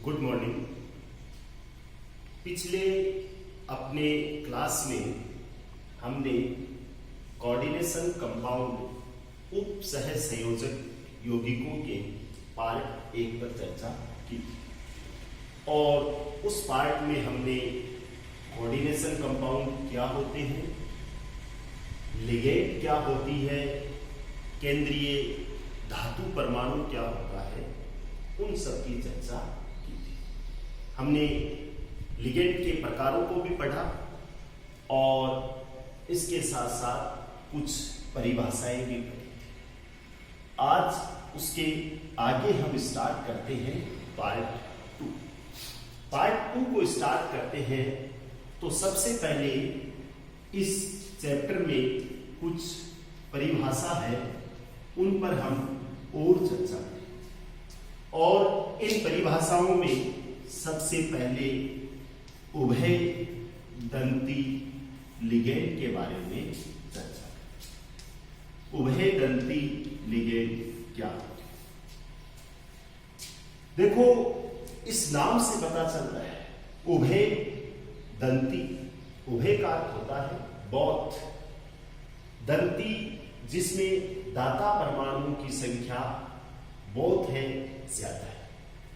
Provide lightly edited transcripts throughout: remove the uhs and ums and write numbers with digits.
Good morning. पिछले अपने class में हमने कोऑर्डिनेशन कंपाउंड उप सह संयोजक यौगिकों के पार्ट 1 पर चर्चा की और उस पार्ट में हमने कोऑर्डिनेशन कंपाउंड क्या होते हैं, लिगेंड क्या होती है, केंद्रीय धातु परमाणु क्या होता है, उन सब की चर्चा की थी। हमने लिगेंड के प्रकारों को भी पढ़ा और इसके साथ साथ कुछ परिभाषाएं भी पढ़ी। आज उसके आगे हम स्टार्ट करते हैं पार्ट 2। पार्ट 2 को स्टार्ट करते हैं तो सबसे पहले इस चैप्टर में कुछ परिभाषा है, उन पर हम और चर्चा करें। और इन परिभाषाओं में सबसे पहले उभय दंती लिगेंड के बारे में चर्चा करें। उभय दंती लिगेंड क्या है? देखो, इस नाम से पता चलता है उभय दंती। उभय का अर्थ होता है बोथ, दंती जिसमें दाता परमाणुओं की संख्या बहुत है, ज्यादा है।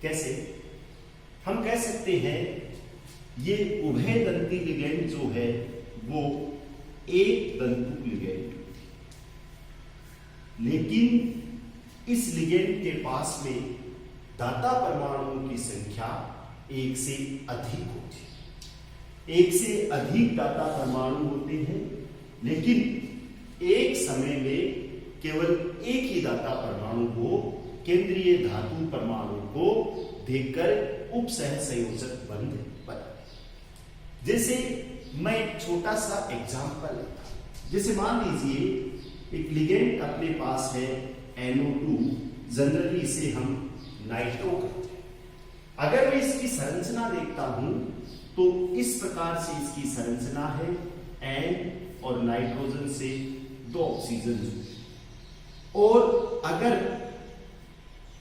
कैसे? हम कह सकते हैं ये उभय दंती लिगेंड जो है वो एक दंतु लिगेंड, लेकिन इस लिगेंड के पास में दाता परमाणुओं की संख्या एक से अधिक होती है। एक से अधिक दाता परमाणु होते हैं, लेकिन एक समय में केवल एक ही दाता परमाणु को केंद्रीय धातु परमाणु को देखकर उप सह संयोजक बंध बना। जैसे मैं एक छोटा सा एग्जांपल लेता हूं। जैसे मान लीजिए एक लिगेंड अपने पास है NO2, जनरली इसे हम नाइट्रो कहते हैं। अगर मैं इसकी संरचना देखता हूं तो इस प्रकार से इसकी संरचना है, N और नाइट्रोजन से 2 ऑक्सीजन जुड़े। और अगर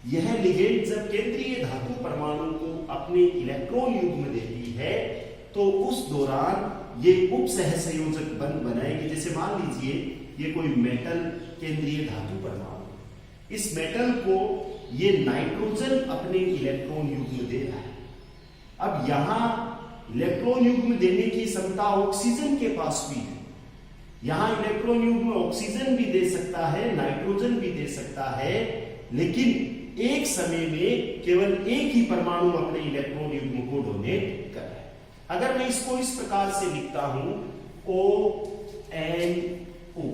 यह लिगेंड जब केंद्रीय धातु परमाणु को अपने इलेक्ट्रॉन युग्म देती है तो उस दौरान ये उप सह संयोजक बंध बनाएगी। जैसे मान लीजिए ये कोई मेटल केंद्रीय धातु परमाणु, इस मेटल को ये नाइट्रोजन अपने इलेक्ट्रॉन युग्म दे रहा है। अब यहां इलेक्ट्रॉन युग्म देने की क्षमता ऑक्सीजन के पास भी है। यहां इलेक्ट्रॉन युग्म ऑक्सीजन भी दे सकता है, नाइट्रोजन भी दे सकता है, लेकिन एक समय में केवल एक ही परमाणु अपने इलेक्ट्रॉन युग्म को डोनेट कर रहा है। अगर मैं इसको इस प्रकार से लिखता हूं ONO,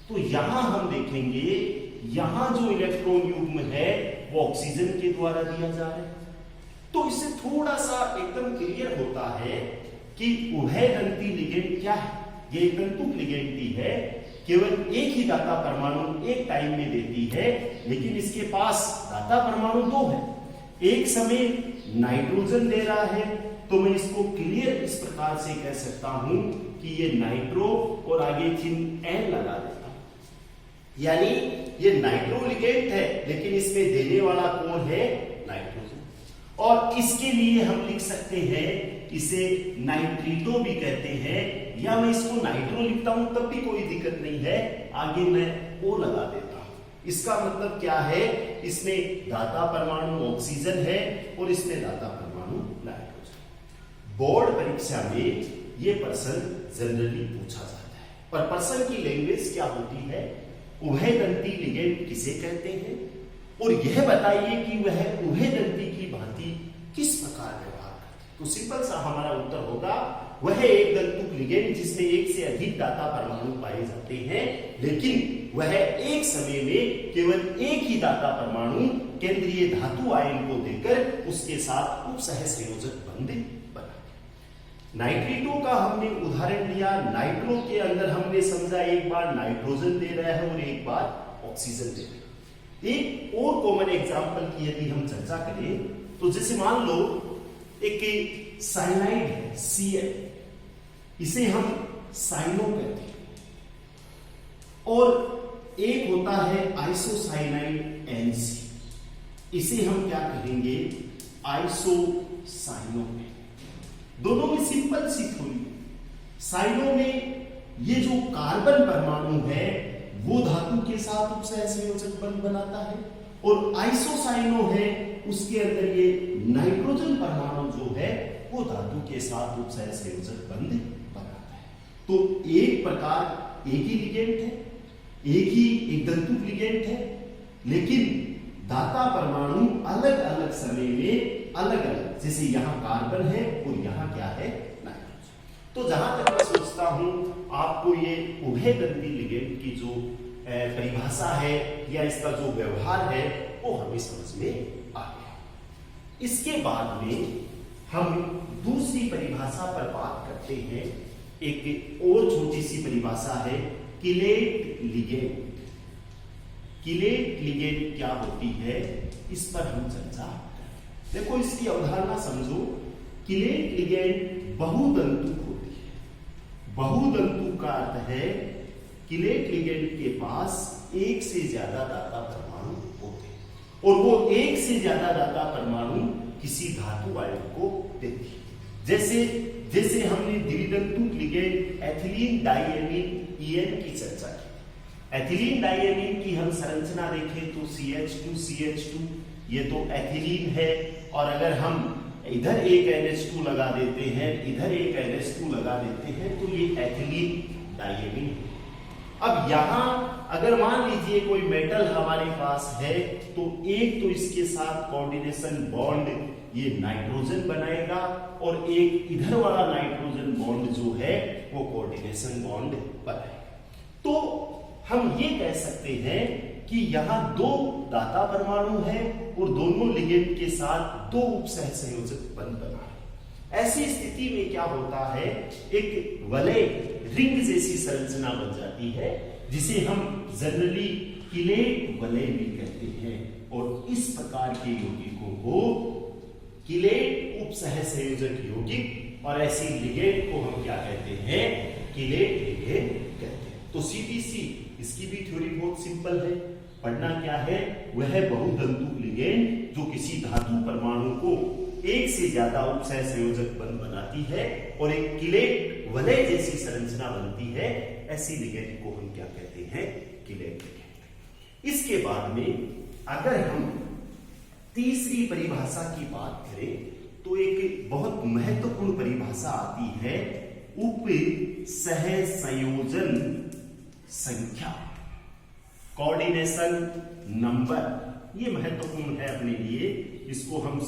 तो यहां हम देखेंगे यहां जो इलेक्ट्रॉन युग्म है वो ऑक्सीजन के द्वारा दिया जा रहा है। तो इससे थोड़ा सा एकदम क्लियर होता है कि उभय दंती लिगेंड क्या है। ये एक दंतुक लिगेंड है, केवल एक ही दाता परमाणु एक टाइम में देती है, लेकिन इसके पास दाता परमाणु 2 है। एक समय नाइट्रोजन दे रहा है, तो मैं इसको क्लियर इस प्रकार से कह सकता हूं कि ये नाइट्रो और आगे चिन्ह N लगा देता हूं। यानी ये नाइट्रो लिगेंड है, लेकिन इसमें देने वाला कौन है? नाइट्रोजन। और इसके लिए हम लिख सकते हैं, इसे नाइट्रीटो भी कहते हैं, या मैं इसको नाइट्रो लिखता हूं तब भी कोई दिक्कत नहीं है, आगे मैं O लगा देता हूं। इसका मतलब क्या है? इसमें दाता परमाणु ऑक्सीजन है और इसमें दाता परमाणु नाइट्रोजन। बोर्ड परीक्षा में यह प्रश्न जनरली पूछा जाता है, पर प्रश्न की लैंग्वेज क्या होती है? उभय दंती लिगेंड किसे कहते हैं, और यह बताइए कि वह उभय दंती की भांति किस प्रकार व्यवहार करते हैं। तो सिंपल सा हमारा उत्तर होगा, वह एक दंतुक लिगेंड जिसमें एक से अधिक दाता परमाणु पाए जाते हैं, लेकिन वह एक समय में केवल एक ही दाता परमाणु केंद्रीय धातु आयन को देकर उसके साथ उप सह संयोजक बंध बना। नाइट्रीटो का हमने उदाहरण लिया। नाइट्रो के अंदर हमने समझा एक बार नाइट्रोजन दे रहा है और एक बार ऑक्सीजन दे रहा है। एक और कॉमन एग्जांपल की यदि हम चर्चा करें तो जैसे मान लो एक साइनाइड है Cl, इसे हम साइनो कहते हैं, और एक होता है आइसोसाइनाइड NC, इसे हम क्या कहेंगे? आइसोसाइनो में। दोनों में सिंपल सी थ्योरी। साइनो में ये जो कार्बन परमाणु है वो धातु के साथ उपसहसंयोजक बंध बनाता है, और आइसोसाइनो है उसके अंदर ये नाइट्रोजन परमाणु जो है वो धातु के साथ उपसहसंयोजक बंध बनाता है। तो एक प्रकार एक ही लिगेंड है, एक ही एक तंतु लिगेंड है, लेकिन दाता परमाणु अलग अलग समय में अलग अलग, जैसे यहाँ कार्बन है और यहाँ क्या है, नाइट्रोजन। तो जहां तक मैं सोचता हूं आपको ये उभयदंडी लिगेंड की जो परिभाषा है या इसका जो व्यवहार है वो हमें समझ में आ गया। इसके बाद में हम दूसरी परिभाषा पर बात करते हैं। एक और छोटी सी परिभाषा है किलेट लिगेंड। किलेट लिगेंड क्या होती है, इस पर हम चर्चा करें। देखो इसकी अवधारणा समझो। किलेट लिगेंड बहुतंतु होती है। बहुतंतु का अर्थ है किलेट लिगेंड के पास एक से ज्यादा दाता परमाणु होते हैं, और वो एक से ज्यादा दाता परमाणु किसी धातु आयन को देती है। जैसे हमने द्वितंतु लिगेंड एथिलीन डाइएमीन EN की चर्चा की। एथिलीन डाइएमीन की हम संरचना देखें तो CH2 ये तो एथिलीन है, और अगर हम इधर एक NH2 लगा देते हैं, इधर एक NH2 लगा देते हैं, तो ये एथिलीन डाइएमीन है। अब यहां अगर मान लीजिए कोई मेटल हमारे पास है, तो एक तो इसके साथ कोऑर्डिनेशन बॉन्ड ये नाइट्रोजन बनाएगा, और एक इधर वाला नाइट्रोजन बॉन्ड जो है वो कोऑर्डिनेशन बॉन्ड बनाएगा। तो हम ये कह सकते हैं कि यहां दो दाता परमाणु है और दोनों लिगेंड के साथ दो उपसहसंयोजक बंध बना है। ऐसी स्थिति में क्या होता है, एक वलय रिंग जैसी संरचना बन जाती है, जिसे हम जनरली किलेट वलय भी कहते हैं। और इस प्रकार के यौगिकों को किलेट उपसहसंयोजक यौगिक, और ऐसी लिगेंड को हम क्या कहते हैं, किलेट लिगेंड कहते हैं। तो CTC इसकी भी थ्योरी बहुत सिंपल है। पढ़ना क्या है, वह बहुतंतु लिगेंड जो किसी धातु परमाणु को एक से ज्यादा उपसहसंयोजक बंध बनाती है और एक किलेट वलय जैसी संरचना बनती है, ऐसी लिगेंड को हम क्या कहते हैं, किलेट लिगेंड। इसके बाद में अगर हम तीसरी परिभाषा की बात करें तो एक बहुत महत्वपूर्ण परिभाषा आती है उप सहसंयोजन संख्या, कोऑर्डिनेशन नंबर। ये महत्वपूर्ण है अपने लिए, इसको हम